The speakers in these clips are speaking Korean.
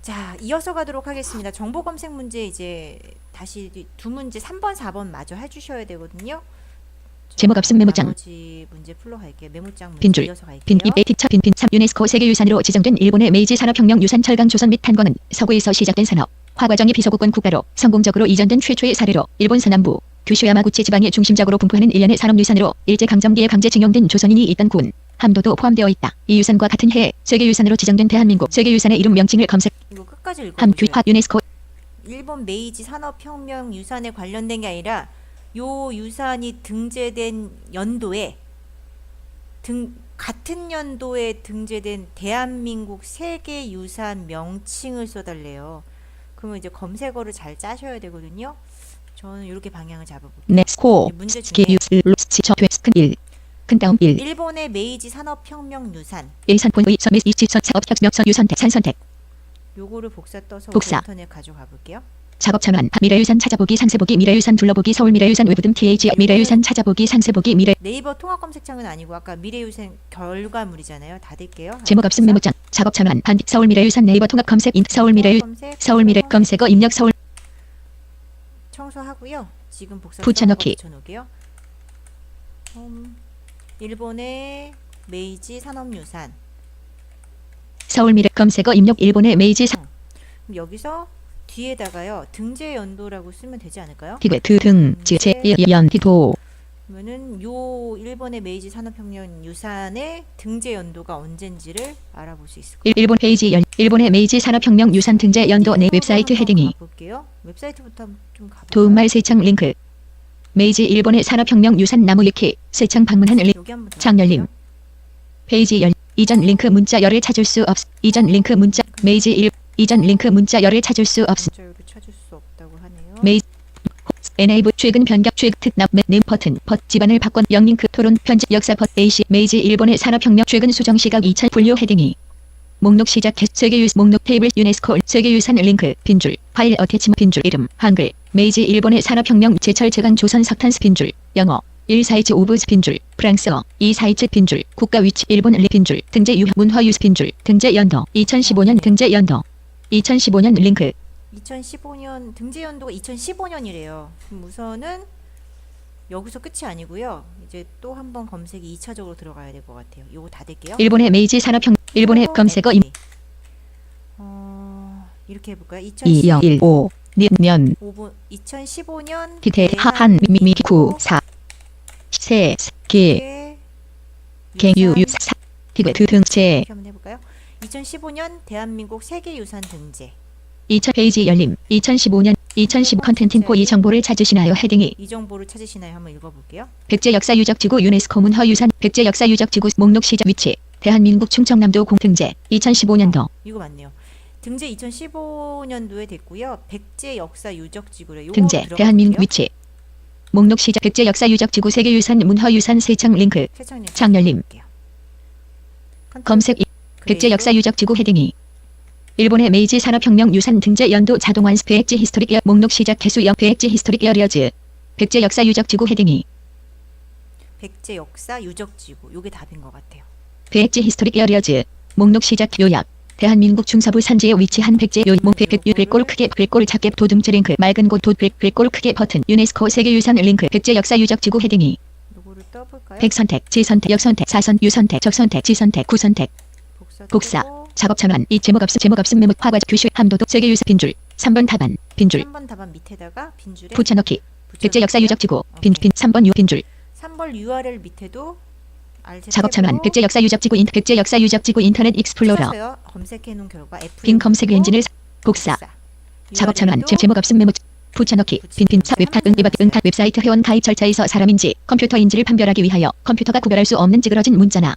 자, 이어서 가도록 하겠습니다. 정보 검색 문제 이제 다시 두 문제 3번, 4번 마저 해주셔야 되거든요. 제목 없음 메모장. 나머지 문제 풀러 갈게요. 메모장 문제 빈줄. 이어서 갈게요. 빈 이베티차 빈 3 유네스코 세계유산으로 지정된 일본의 메이지 산업혁명 유산 철강 조선 및 탄광은 서구에서 시작된 산업 화과정이 비서구권 국가로 성공적으로 이전된 최초의 사례로 일본 서남부 규슈 야마구치 지방의 중심적으로 분포하는 일련의 산업유산으로 일제강점기에 강제징용된 조선인이 있던 군 함도도 포함되어 있다. 이 유산과 같은 해에 세계유산으로 지정된 대한민국 세계유산의 이름 명칭을 검색. 이거 끝까지 읽어보세요. 함규화 유네스코 일본 메이지 산업혁명 유산에 관련된 게 아니라 요 유산이 등재된 연도에 같은 연도에 등재된 대한민국 세계유산 명칭을 써달래요. 그러면 이제 검색어를 잘 짜셔야 되거든요. 저는 이렇게 방향을 잡아볼게요. 네스코 문제 중에 스키유스루스치 저퇴스큰 1. 큰 다음 1. 일본의 메이지 산업혁명 유산 일산본의 서미스 이치선 사업혁명선 유선택 산선택 요거를 복사 떠서 복사. 인터넷 가져가 볼게요. 작업 전환 미래유산 찾아보기 상세보기 미래유산 둘러보기 서울 미래유산 외부 등 TH 미래유산 찾아보기 상세보기 미래 네이버 통합 검색창은 아니고 아까 미래유산 결과물이잖아요. 닫을게요. 제목 없음 메모장 작업 전환 반 서울 미래유산 네이버 통합 검색 서울 미래유 서울 미래 검색어 입력 서울 청소하고요. 지금 복사 붙여넣기. 붙여놓을게요. 일본의 메이지 산업유산. 서울 미래 검색어 입력 일본의 메이지 사 그럼 여기서 뒤에다가요 등재 연도라고 쓰면 되지 않을까요? 기괴 드등 지제연 기도 그러면은 요 일본의 메이지 산업혁명 유산의 등재 연도가 언젠지를 알아볼 수 있을 거예요. 일본 페이지 연 일본의 메이지 산업혁명 유산 등재 연도 내 웹사이트 헤딩이 볼게요. 웹사이트부터 좀 가볼까요? 도움말 세창 링크 메이지 일본의 산업혁명 유산 나무 위키 세창 방문한 링크 여기 한번 더 창열림 볼게요. 페이지 열 이전 링크 문자 열을 찾을 수 없 이전 링크 문자 메이지 일 이전 링크 문자 열을 찾을 수 없 문자열을 찾을 수 없다고 하네요. 메이 NAV 최근 변경 최근 특납 네임 버튼 집안을 바꾼 영링크 토론 편집 역사 AC 메이지 일본의 산업혁명 최근 수정 시각 2000 분류 헤딩이 목록 시작 세계유산 목록 테이블 유네스코 세계유산 링크 빈줄 파일 어태치 빈줄 이름 한글 메이지 일본의 산업혁명 제철 제강 조선 석탄 빈줄 영어 1사이츠 오브 빈줄 프랑스어 2사이츠 빈줄 국가 위치 일본 리 빈줄 등재 유형 문화유산 빈줄 등재 연도 2015년 등재 연도 2015년 링크 2015년 등재 연도가 2015년이래요. 그럼 우선은 여기서 끝이 아니고요. 이제 또 한번 검색이 2차적으로 들어가야 될 것 같아요. 요거 닫을게요. 일본의 메이지 산업혁 일본의 검색어 임 이렇게 해볼까요? 2015 년 2015년 디테 하한 미미구 4 세계 갱유유사 기괴 등재 한번 해볼까요? 2015년 대한민국 세계유산 등재 2000 페이지 열림 2015년 2015 컨텐츠 인포 이 정보를 찾으시나요 헤딩이 이 정보를 찾으시나요? 한번 읽어볼게요. 백제 역사 유적 지구 유네스코 문화유산 백제 역사 유적 지구 목록 시작 위치 대한민국 충청남도 공등재 2015년도 이거 맞네요. 등재 2015년도에 됐고요. 백제 역사 유적 지구래. 등재 대한민국 위치 목록 시작 백제 역사 유적 지구 세계유산 문화유산 세창 링크 창열림 검색 백제 역사 유적 지구 헤딩이 일본의 메이지 산업혁명 유산 등재 연도 자동 완수 백제 히스토릭 여 목록 시작 개수 여 백제 히스토릭 여리어즈 백제 역사 유적 지구 헤딩이 백제 역사 유적 지구 요게 답인 것 같아요. 백제 히스토릭 여리어즈 목록 시작 요약 대한민국 중서부 산지에 위치한 백제 요목 백골 크게 백골 작게 도둠제 링크 맑은 곳 백골 크게 버튼 유네스코 세계유산 링크 백제 역사 유적 지구 헤딩이 요거를 떠볼까요? 백선택 지선택 역선택 사선 유선택 적선택 지선택 구선택 복사 작업 전환 이 제목 없음 메모 화과 규슈 함도도 세계유산 빈줄 3번 답안 빈줄 3번 답안 밑에다가 빈줄에 붙여넣기 백제 역사 유적 지구 빈 3번 유 빈줄 3번 URL 밑에도 작업 전환 백제 역사 유적 지구 백제 역사 유적 지구 인터넷 익스플로러 검색해 놓은 결과 빈 검색 엔진을 복사 작업 전환 제목 없음 메모 붙여넣기 빈 웹탑 응답 웹사이트 회원 가입 절차에서 사람인지 컴퓨터인지를 판별하기 위하여 컴퓨터가 구별할 수 없는 찌그러진 문자나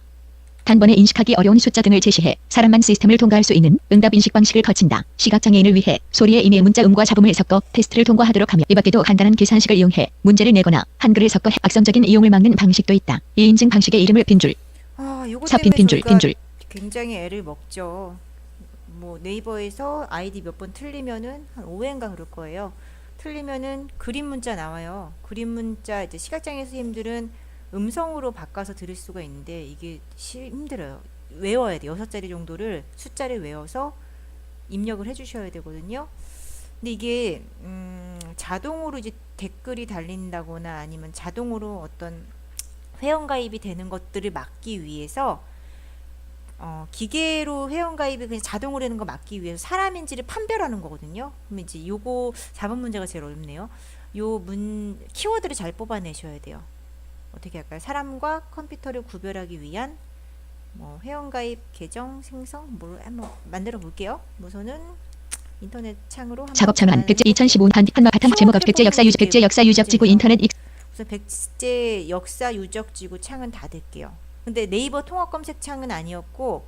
단번에 인식하기 어려운 숫자 등을 제시해 사람만 시스템을 통과할 수 있는 응답 인식 방식을 거친다. 시각장애인을 위해 소리의 임의 문자 음과 잡음을 섞어 테스트를 통과하도록 하며 이 밖에도 간단한 계산식을 이용해 문제를 내거나 한글을 섞어 악성적인 이용을 막는 방식도 있다. 이 인증 방식의 이름을 빈줄 요거 서핀 때문에 빈줄 굉장히 애를 먹죠. 뭐 네이버에서 아이디 몇 번 틀리면은 한 5회인가 그럴 거예요. 틀리면은 그림 문자 나와요. 그림 문자 이제 시각장애 선생님들은 음성으로 바꿔서 들을 수가 있는데 이게 힘들어요. 외워야 돼. 6자리 정도를 숫자를 외워서 입력을 해주셔야 되거든요. 근데 이게 자동으로 이제 댓글이 달린다거나 아니면 자동으로 어떤 회원가입이 되는 것들을 막기 위해서 기계로 회원가입이 그냥 자동으로 되는 거 막기 위해서 사람인지를 판별하는 거거든요. 그럼 이제 요거 4번 문제가 제일 어렵네요. 키워드를 잘 뽑아내셔야 돼요. 어떻게 할까요? 사람과 컴퓨터를 구별하기 위한 뭐 회원가입 계정 생성 뭘 한번 만들어 볼게요. 우선은 인터넷 창으로 한번 작업 전환 백제 해볼게요. 2015 한마 바탕 제목 없 백제 역사 유적 백제 역사 유적 지구 인터넷 우선 백제 역사 유적 지구 창은 닫을게요. 근데 네이버 통합 검색 창은 아니었고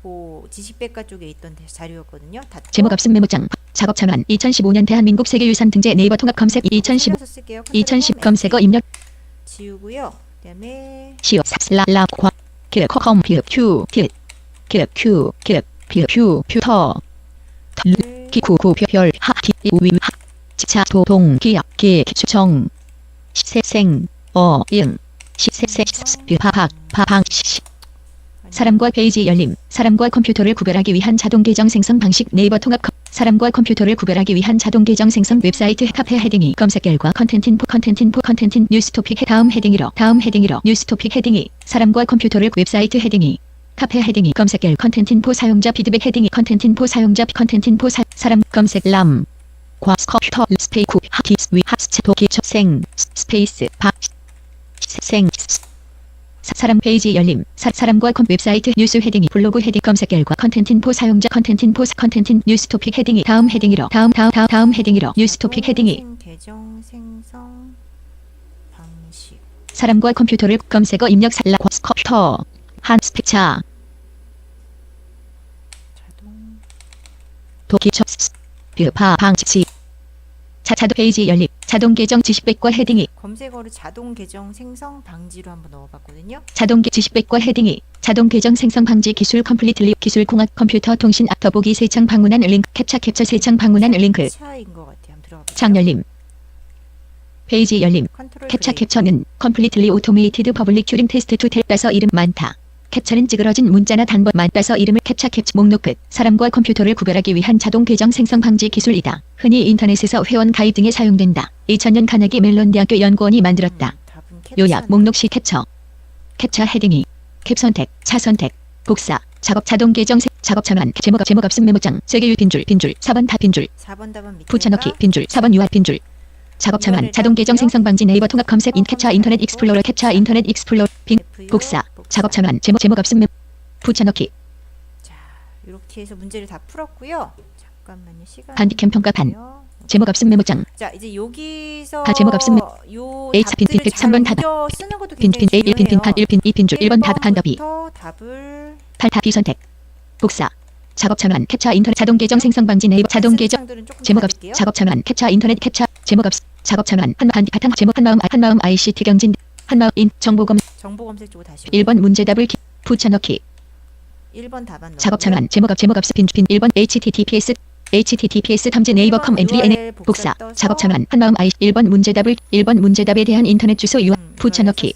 그 지식백과 쪽에 있던 자료였거든요. 닫고 제목 없음 메모장 작업 전환 2015년 대한민국 세계유산 등재 네이버 통합 검색 2015 틀려서 쓸게요. 2010 검색어 입력 지우고요. 그다음에 시오 삽슬라라 컴퓨 큐 퓨터 기쿠쿠 별 하기 우위 차 도동 기약 기 추정 세생 어임 시세세 스피하학 파방 사람과 페이지 열림 사람과 컴퓨터를 구별하기 위한 자동 계정 생성 방식 네이버 통합 사람과 컴퓨터를 구별하기 위한 자동 계정 생성 웹사이트 카페 헤딩이 검색 결과 컨텐츠 뉴스 토픽 다음 헤딩이로 뉴스 토픽 헤딩이 사람과 컴퓨터를 웹사이트 헤딩이 카페 헤딩이 검색 결과 컨텐츠 사용자 피드백 헤딩이 컨텐츠 사용자 사람 검색 람 과 컴퓨터 스페이쿠 하기 위 하스체 도기 생 스페이스 생 사람 페이지 열림 사람과 웹사이트 뉴스 헤딩이 블로그 헤딩 검색 결과 컨텐츠 사용자 컨텐츠 뉴스 토픽 헤딩이 다음 헤딩이로 다음 헤딩이로 뉴스 토픽 헤딩이 계정 생성 방식 사람과 컴퓨터를 검색어 입력 살라 컴퓨터 한 스피차 자동 도기 방지 자동 페이지 열림 자동 계정 지식백과 헤딩이 검색어를 자동 계정 생성 방지로 한번 넣어봤거든요. 자동 지식백과 헤딩이 자동 계정 생성 방지 기술 컴플리트리 기술 공학 컴퓨터 통신 더보기 새 창 방문한 링크 캡처 새 창 방문한 링크 차인 것 같아요. 한번 들어가 볼게요. 창 열림 페이지 열림 컨트롤 캡처 브레이크. 캡처는 컴플리트리 오토메이티드 퍼블릭 튜링 테스트 투 따서 이름 많다. 캡처는 찌그러진 문자나 단번만 따서 이름을 캡처 목록 끝 사람과 컴퓨터를 구별하기 위한 자동 계정 생성 방지 기술이다. 흔히 인터넷에서 회원 가입 등에 사용된다. 2000년 카네기 멜론 대학교 연구원이 만들었다. 답은 요약 캡처는 목록 시 캡처 헤딩이 캡 선택 차 선택 복사 작업 자동 계정 작업 전환 제목 없음 메모장 세계유 빈줄 4번 다 빈줄 4번 답은 밑에 붙여넣기 빈줄 4번 유압 빈줄 작업 전환 자동 계정 생성 방지 네이버 통합 검색 캡처 인터넷 익스플로러 빈 복사 작업 전환 제목 없음 붙여넣기 자, 이렇게 해서 문제를 다 풀었고요. 잠깐만요. 시간. 반디캠 평가판 제목 없음 메모장 자, 이제 여기서 다 제목 없음 요 H 빈 답들을 잘 3번 답 옮겨 쓰는 것도 빈 굉장히 1빈 중요해요. 1빈 2빈줄 1번 답 한더비 1번부터 답을 8 답 비선택 복사 작업 전환 캡처 인터넷 자동 계정 생성 방지 네이버 자동 계정 창들은 조금 제목 없 닫을게요. 작업 전환 캡처 인터넷 캡처 제목 없 작업 전환 반디 바탕 제목 한마음 ICT 경진 한마음 인 정보검 정보 검색 쪽으로 다시 1번 문제답을 붙여넣기 1번 답안 넣고 작업 전환 제목 없 1번 https 탐지 네이버 컴 엔트리 에 복사 작업 전환 한마음 I 1번 문제답에 대한 인터넷 주소 유압 붙여넣기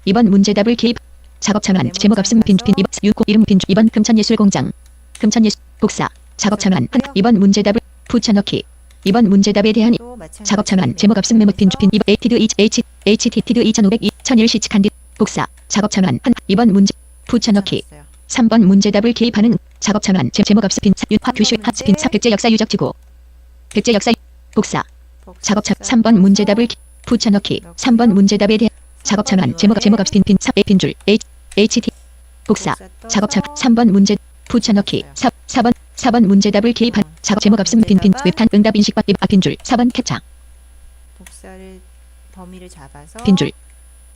2번 문제답을 기입 작업 전환 제목 없음 빈 6고 이름 빈 2번 금천예술공장 금천예술 복사 작업 전환 2번 문제답을 붙여넣기 2번 문제답에 대한 또 마찬가지로 작업 전환 제목 없음 메모 빈 2번 http 2500 2001 시측한 뒤 복사 작업 전환 2번 문제 붙여넣기 3번 문제답을 기입하는 작업 전환 제목 없음 빈 유화 규슈 하츠 빈 백제 역사 유적 지구 백제 역사 복사 작업 전 3번 문제답을 붙여넣기 3번 문제답에 대한 작업 전환 제목 없음 빈 빈줄 HT 복사 작업 전 3번 문제 붙여넣기 4번 문제답을 기입한 작업 제목 없음 빈 웹탄 응답 인식받 빈줄 4번 캡처 복사를 범위를 잡아서 빈줄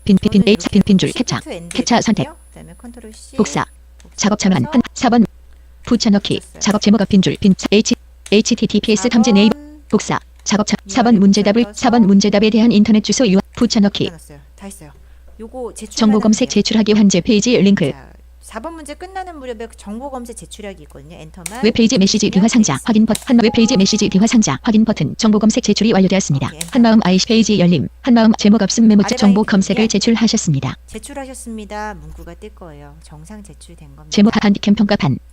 빈 H 빈줄 캡처 선택 그다음에 컨트롤 C 복사 작업 전환 4번 붙여넣기 작업 제목 없 빈줄 https 탐지 네이버 복사 작업 4번 문제답에 대한 인터넷 주소 유압 붙여넣기 다 했어요. 요거 제출 정보 검색 제출하기 환제 페이지 링크 4번 문제 끝나는 무렵에 정보 검색 제출하기 있거든요. 엔터만 웹페이지 메시지 뒤화 상자 확인 버튼 웹페이지 메시지 뒤화 상자 확인 버튼 정보 검색 제출이 완료되었습니다. 한마음 IC 페이지 열림 한마음 제목 없음 메모장 정보 검색을 제출하셨습니다. 제출하셨습니다. 문구가 뜰 거예요. 정상 제출된 겁니다. 제목 반디캠 평가판